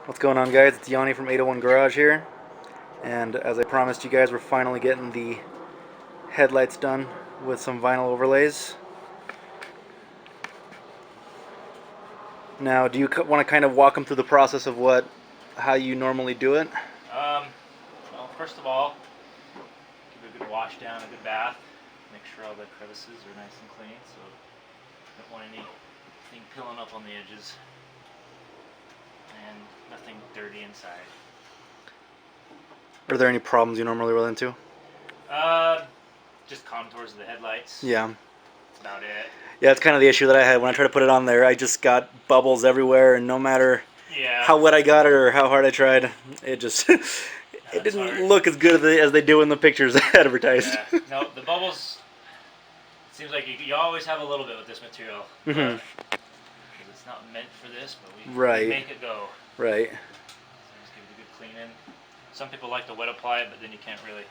What's going on, guys? It's Yanni from 801 Garage here, and as I promised you guys, we're finally getting the headlights done with some vinyl overlays. Now, do you want to kind of walk them through the process of how you normally do it? Well, first of all, give it a good wash down, a good bath. Make sure all the crevices are nice and clean, so don't want anything peeling up on the edges. And nothing dirty inside. Are there any problems you normally run into? Just contours of the headlights. Yeah. That's about it. Yeah, it's kind of the issue that I had when I tried to put it on there. I just got bubbles everywhere, and no matter how wet I got it or how hard I tried, it just it didn't look as good as they do in the pictures advertised. Yeah. No, the bubbles. It seems like you always have a little bit with this material. Mm-hmm. It's not meant for this, but we make it go. Right. So just give it a good clean in. Some people like to wet apply it, but then you can't really,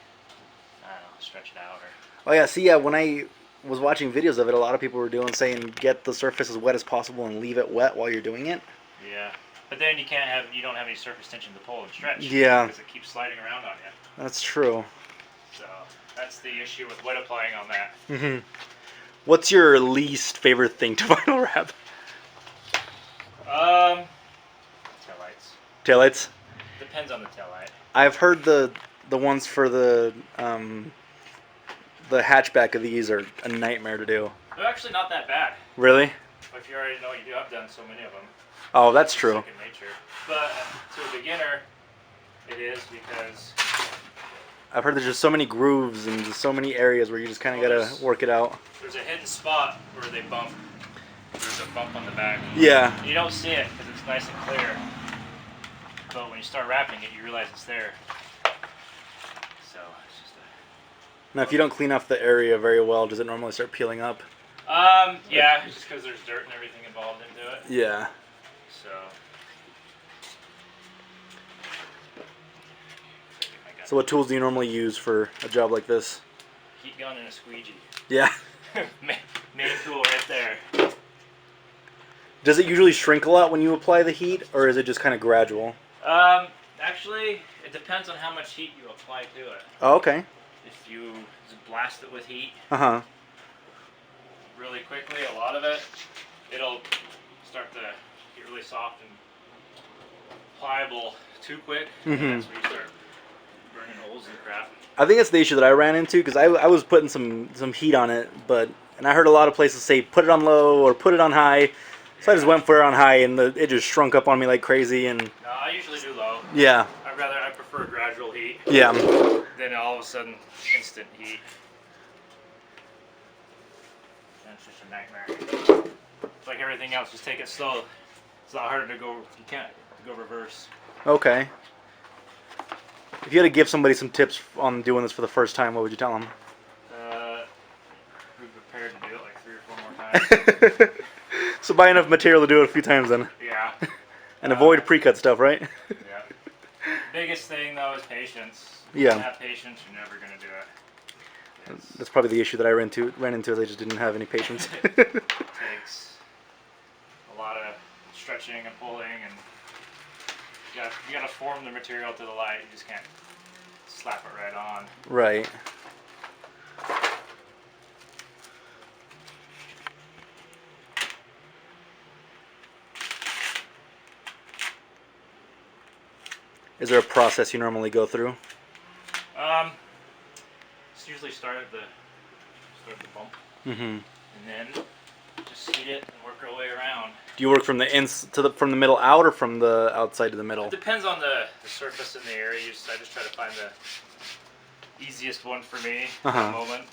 I don't know, stretch it out. Oh yeah, see, when I was watching videos of it, a lot of people were saying get the surface as wet as possible and leave it wet while you're doing it. Yeah, but then you don't have any surface tension to pull and stretch. Yeah. Because it keeps sliding around on you. That's true. So that's the issue with wet applying on that. Mm-hmm. What's your least favorite thing to vinyl wrap? Taillights. Taillights? Depends on the taillight. I've heard the ones for the hatchback of these are a nightmare to do. They're actually not that bad. Really? If you already know what you do, I've done so many of them. Oh, that's true. Second nature. But to a beginner, it is because I've heard there's just so many grooves and just so many areas where you just kind of gotta work it out. There's a hidden spot where they bump. There's a bump on the back. Yeah. You don't see it because it's nice and clear. But when you start wrapping it, you realize it's there. So it's just Now, if you don't clean off the area very well, does it normally start peeling up? Yeah, just because there's dirt and everything involved into it. Yeah. So what tools do you normally use for a job like this? Heat gun and a squeegee. Yeah. Main tool right there. Does it usually shrink a lot when you apply the heat, or is it just kind of gradual? Actually, it depends on how much heat you apply to it. Oh, okay. If you just blast it with heat really quickly, a lot of it, it'll start to get really soft and pliable too quick. And that's where you start burning holes and crap. I think that's the issue that I ran into, because I was putting some heat on it, and I heard a lot of places say put it on low or put it on high. So I just went for it on high, and it just shrunk up on me like crazy. And no, I usually do low. Yeah. I prefer gradual heat. Yeah. Then all of a sudden, instant heat. And it's just a nightmare. It's like everything else, just take it slow. It's a lot harder to go. You can't go reverse. Okay. If you had to give somebody some tips on doing this for the first time, what would you tell them? Be prepared to do it like 3 or 4 more times. So buy enough material to do it a few times then. Yeah. And avoid pre-cut stuff, right? Yeah. Biggest thing though is patience. If Yeah. you don't have patience, you're never gonna do it. That's probably the issue that I ran into is I just didn't have any patience. It takes a lot of stretching and pulling, and you gotta form the material to the light. You just can't slap it right on. Right. Is there a process you normally go through? Just usually start at the bump, Mm-hmm. and then just heat it and work our way around. Do you work from from the middle out, or from the outside to the middle? It depends on the surface and the area. I just try to find the easiest one for me at the moment.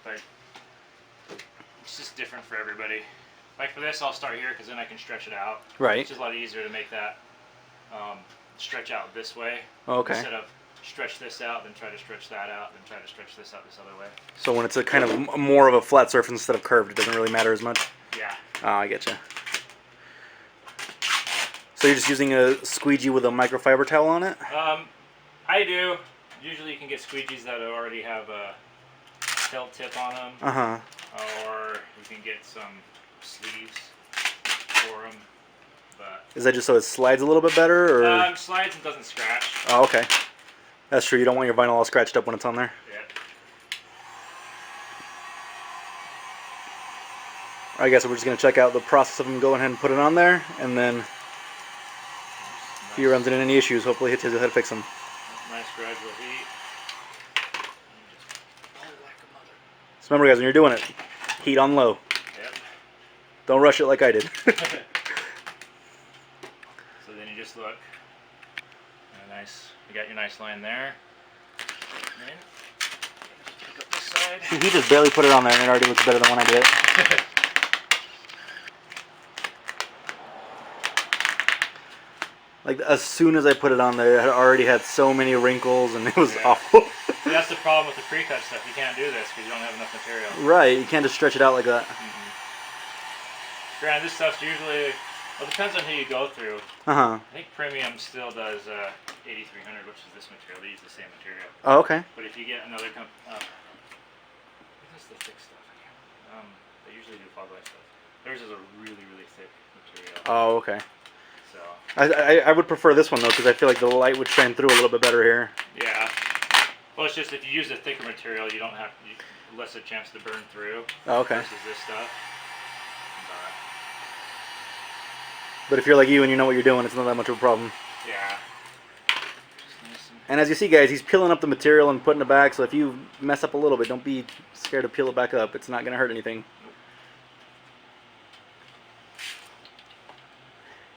But it's just different for everybody. Like for this, I'll start here because then I can stretch it out. Right. It's just a lot easier to make that stretch out this way. Okay. Instead of stretch this out, then try to stretch that out, then try to stretch this out this other way. So when it's a kind of more of a flat surface instead of curved, it doesn't really matter as much? Yeah. Oh, I get you. So you're just using a squeegee with a microfiber towel on it? I do. Usually you can get squeegees that already have a felt tip on them. Or you can get some sleeves for them. But Is that just so it slides a little bit better, or? Slides and doesn't scratch. Oh, okay. That's true. You don't want your vinyl all scratched up when it's on there. Yep. I guess we're just going to check out the process of him going ahead and put it on there, and then if he runs into any issues, hopefully hits his head to fix them. Nice gradual heat. So remember, guys, when you're doing it, heat on low. Yep. Don't rush it like I did. So then you just look. Nice. You got your nice line there. And then pick up this side. See, he just barely put it on there, and it already looks better than when I did it. Like, as soon as I put it on there, it had already had so many wrinkles, and it was awful. See, that's the problem with the pre-cut stuff. You can't do this because you don't have enough material. Right, you can't just stretch it out like that. Granted, this stuff's usually, well, it depends on who you go through. I think Premium still does 8300, which is this material. They use the same material. Oh, okay. But if you get another company, what's the thick stuff? They usually do fog light stuff. Theirs is a really, really thick material. Oh, okay. So I would prefer this one, though, because I feel like the light would shine through a little bit better here. yeah. Well, it's just if you use a thicker material, you don't have less a chance to burn through. Oh, okay. Versus this stuff. But if you're like you and you know what you're doing, it's not that much of a problem. Yeah. And as you see, guys, he's peeling up the material and putting it back, so if you mess up a little bit, don't be scared to peel it back up. It's not going to hurt anything.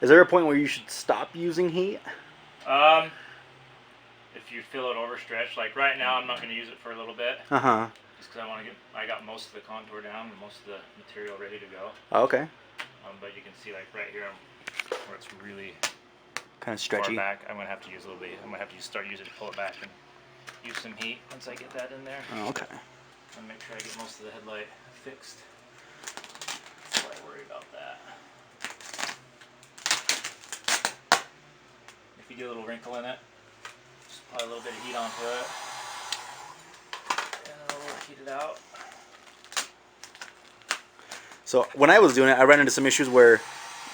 Is there a point where you should stop using heat? If you feel it overstretched, like right now, I'm not going to use it for a little bit. Just because I got most of the contour down and most of the material ready to go. Oh, okay. But you can see, like right here, where it's really kind of stretchy. Far back, I'm going to have to use a little bit. I'm going to have to start using it to pull it back and use some heat once I get that in there. Oh, okay. And make sure I get most of the headlight fixed. That's why I worry about that. If you get a little wrinkle in it, just apply a little bit of heat onto it, and it'll heat it out. So when I was doing it, I ran into some issues where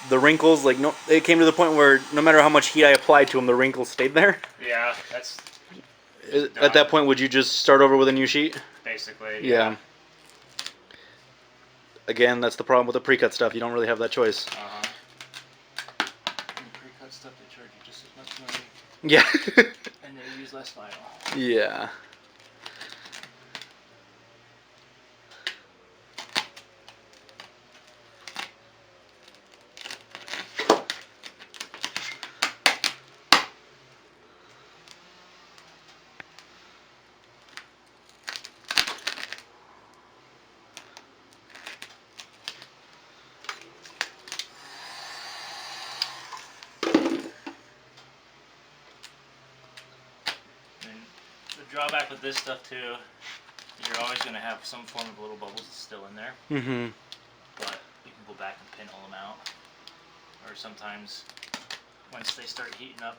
the wrinkles, like, no, it came to the point where no matter how much heat I applied to them, the wrinkles stayed there. Yeah, that's. At that point, would you just start over with a new sheet? Basically. Yeah. Again, that's the problem with the pre-cut stuff. You don't really have that choice. Pre-cut stuff, they charge you just as much money. Yeah. And they use less vinyl. Yeah. Drawback with this stuff too, you're always going to have some form of little bubbles still in there. But you can go back and pinhole them out. Or sometimes, once they start heating up,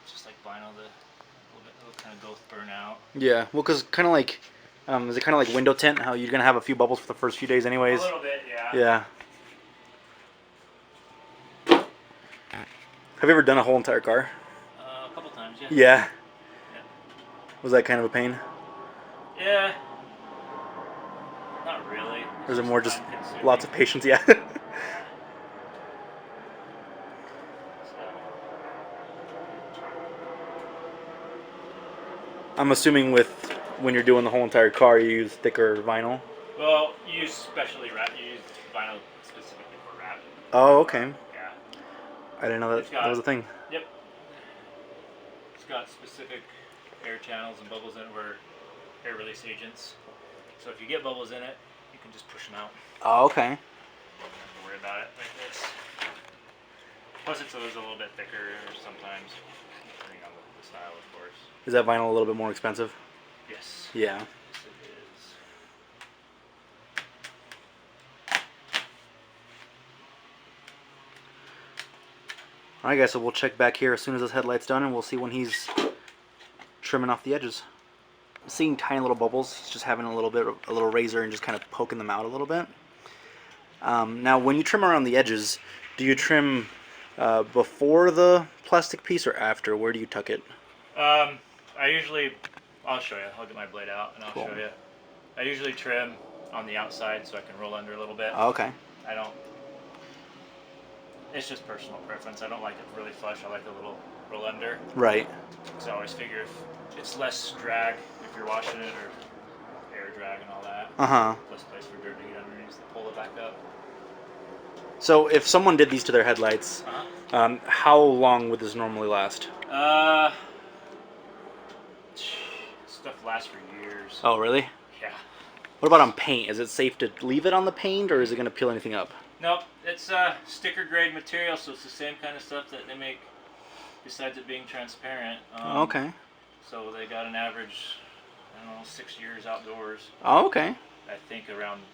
just like vinyl, it'll kind of go burn out. Yeah, well, because kind of like, is it kind of like window tint? How you're going to have a few bubbles for the first few days anyways? A little bit, yeah. Yeah. Have you ever done a whole entire car? A couple times, yeah. Yeah. Was that kind of a pain? Yeah. Not really. Or is it more just lots of patience? Yeah. I'm assuming when you're doing the whole entire car, you use thicker vinyl? Well, you use specially wrap. You use vinyl specifically for wrap. Oh, okay. Yeah. I didn't know that was a thing. Yep. It's got specific air channels and bubbles in it where air release agents. So if you get bubbles in it, you can just push them out. Oh, okay. You don't have to worry about it like this. Plus it's a little bit thicker sometimes, depending on the style, of course. Is that vinyl a little bit more expensive? Yes. Yeah. Yes, it is. Alright guys, so we'll check back here as soon as this headlight's done, and we'll see when he's trimming off the edges. I'm seeing tiny little bubbles. He's just having a little razor and just kind of poking them out a little bit. Now when you trim around the edges, do you trim Before the plastic piece or after? Where do you tuck it? I'll show you. I'll get my blade out and I'll Cool. show you. I usually trim on the outside so I can roll under a little bit. Oh, okay. I don't. It's just personal preference. I don't like it really flush. I like a little roll under. Right. Because I always figure if it's less drag if you're washing it or air drag and all that. Less place for dirt to get underneath to pull it back up. So if someone did these to their headlights, how long would this normally last? Stuff lasts for years. Oh, really? Yeah. What about on paint? Is it safe to leave it on the paint, or is it going to peel anything up? Nope, it's sticker grade material, so it's the same kind of stuff that they make besides it being transparent. Okay. So they got an average, I don't know, 6 years outdoors. Oh, okay. I think around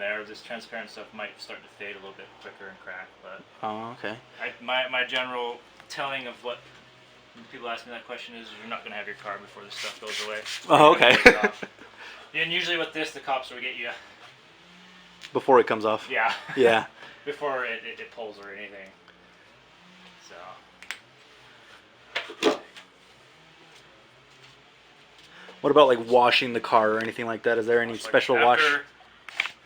there. This transparent stuff might start to fade a little bit quicker and crack, but Oh, okay. my general telling of what when people ask me that question is you're not going to have your car before this stuff goes away. Oh, okay. And usually with this, the cops will get you Before it comes off. Yeah. Yeah. Before it pulls or anything. So. What about like washing the car or anything like that? Is there any special wash?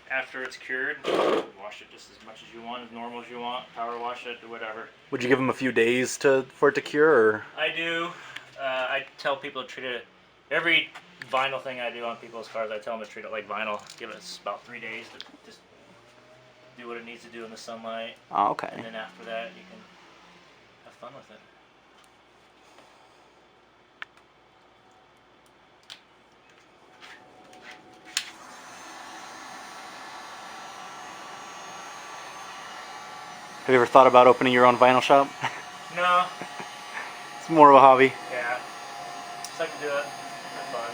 After it's cured, wash it just as much as you want, as normal as you want. Power wash it or whatever. Would you give them a few days for it to cure, or? I do. I tell people to treat it. Every vinyl thing I do on people's cars, I tell them to treat it like vinyl. Give it about 3 days to just do what it needs to do in the sunlight. Oh, okay. And then after that, you can have fun with it. Have you ever thought about opening your own vinyl shop? No. It's more of a hobby. Yeah. Just like to do it for fun.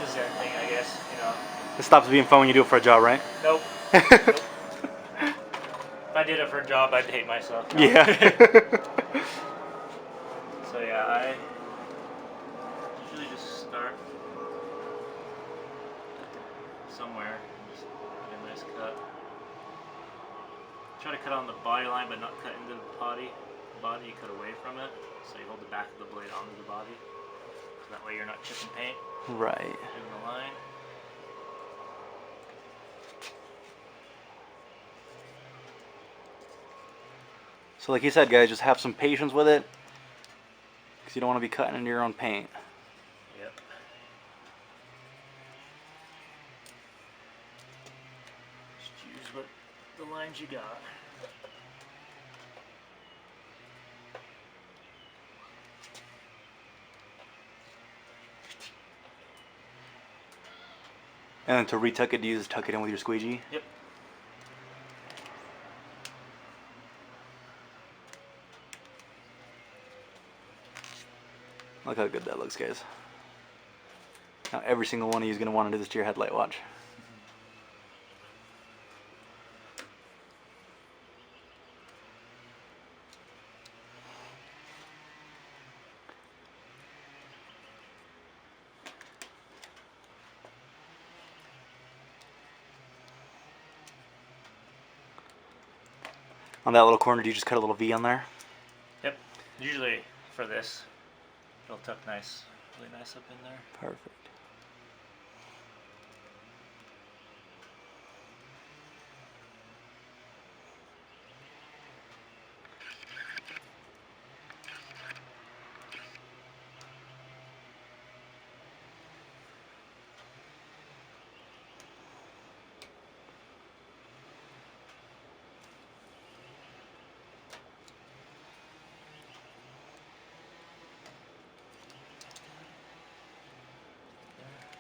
Just anything, I guess, you know. It stops being fun when you do it for a job, right? Nope. Nope. If I did it for a job, I'd hate myself. No. Yeah. So yeah, I usually just start somewhere and just get a nice cut. Try to cut on the body line, but not cut into the body. You cut away from it, so you hold the back of the blade onto the body. So that way you're not chipping paint. Right. In the line. So like you said, guys, just have some patience with it, because you don't want to be cutting into your own paint. Yep. Just use what the lines you got. And then to retuck it, do you just tuck it in with your squeegee? Yep. Look how good that looks, guys. Now every single one of you is going to want to do this to your headlight, watch. On that little corner, do you just cut a little V on there? Yep. Usually for this, it'll tuck nice, really nice up in there. Perfect.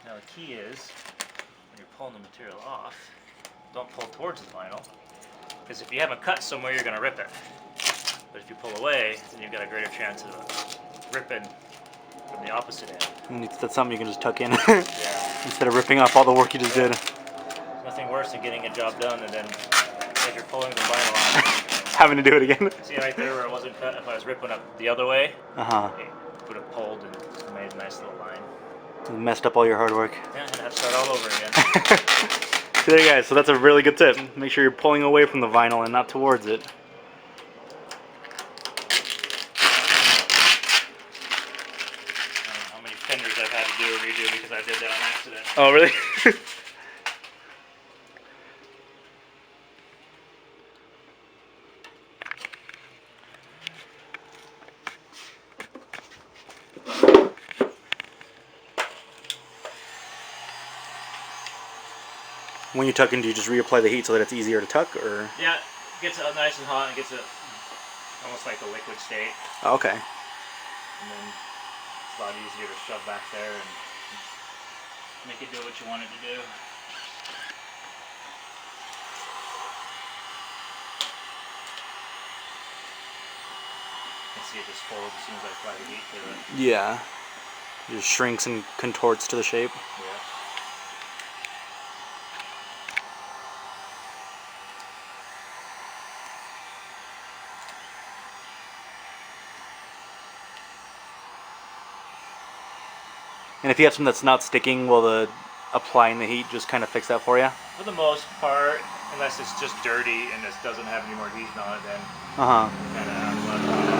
Now the key is, when you're pulling the material off, don't pull towards the vinyl, because if you haven't cut somewhere, you're going to rip it. But if you pull away, then you've got a greater chance of ripping from the opposite end. And that's something you can just tuck in. Yeah. Instead of ripping off all the work you just did. Nothing worse than getting a job done and then as you're pulling the vinyl off, having to do it again. see right there where it wasn't cut? If I was ripping up the other way, it would have pulled and made a nice little line. You messed up all your hard work. Yeah, and have to start all over again. There you guys, so that's a really good tip. Make sure you're pulling away from the vinyl and not towards it. I don't know how many fenders I've had to do or redo because I did that on accident. Oh, really? When you tuck in, do you just reapply the heat so that it's easier to tuck, or? Yeah, it gets it nice and hot and gets it almost like a liquid state. Oh, okay. And then it's a lot easier to shove back there and make it do what you want it to do. You can see it just folds as soon as I apply the heat to it. Yeah. It just shrinks and contorts to the shape. Yeah. And if you have something that's not sticking, will the applying the heat just kind of fix that for you? For the most part, unless it's just dirty and it doesn't have any more heat on it, then Uh-huh. kind of let it go.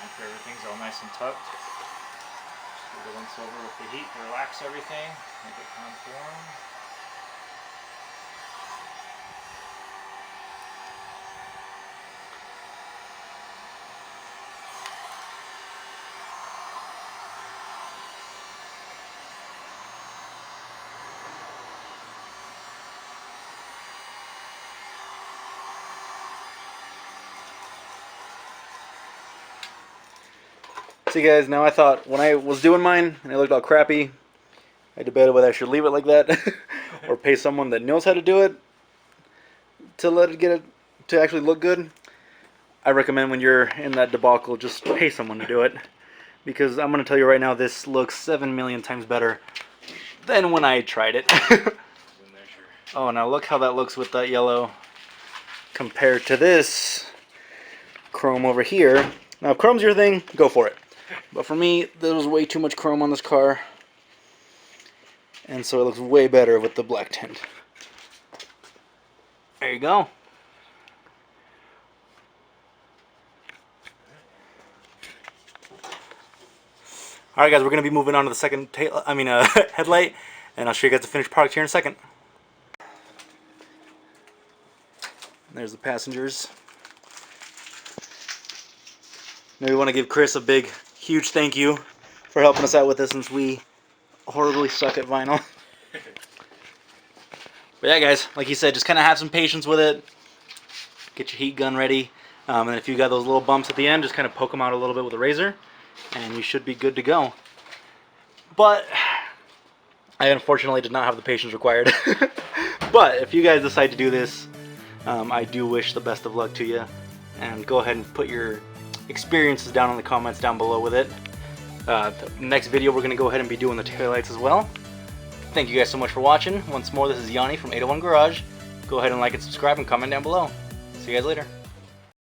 After everything's all nice and tucked, just give it a once over with the heat to relax everything, make it conform. See guys, now I thought when I was doing mine and it looked all crappy, I debated whether I should leave it like that or pay someone that knows how to do it to let it get it to actually look good. I recommend when you're in that debacle, just pay someone to do it, because I'm going to tell you right now, this looks 7 million times better than when I tried it. Oh, now look how that looks with that yellow compared to this chrome over here. Now if chrome's your thing, go for it. But for me, there was way too much chrome on this car, and so it looks way better with the black tint. There you go. Alright guys, we're going to be moving on to the second headlight, and I'll show you guys the finished product here in a second. There's the passengers. Now we want to give Chris a big, huge thank you for helping us out with this, since we horribly suck at vinyl. But yeah guys, like he said, just kind of have some patience with it. Get your heat gun ready. And if you got those little bumps at the end, just kind of poke them out a little bit with a razor, and you should be good to go. But I unfortunately did not have the patience required. But if you guys decide to do this, I do wish the best of luck to you, and go ahead and put your experiences down in the comments down below with it. The next video we're going to go ahead and be doing the taillights as well. Thank you guys so much for watching. Once more, this is Yanni from 801 Garage. Go ahead and like and subscribe and comment down below. See you guys later.